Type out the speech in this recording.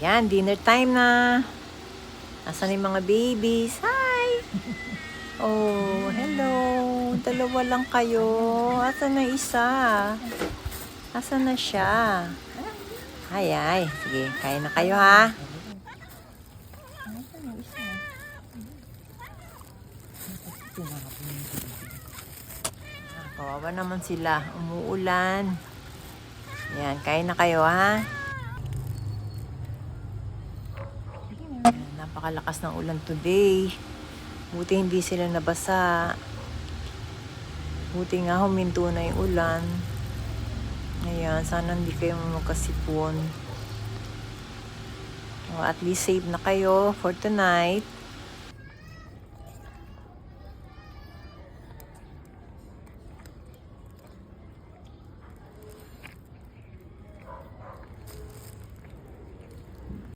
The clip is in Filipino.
Ayan, dinner time na. Asan yung mga babies? Hi! Oh, hello. Dalawa lang kayo. Asan na isa? Asan na siya? Ay. Sige, kain na kayo ha. Kawawa naman sila. Umuulan. Ayan, kain na kayo ha. Ayan, napakalakas ng ulan today. Buti hindi sila nabasa. Buti nga huminto na yung ulan. Ayan, sana hindi kayo magkasipon. O, at least safe na kayo for tonight.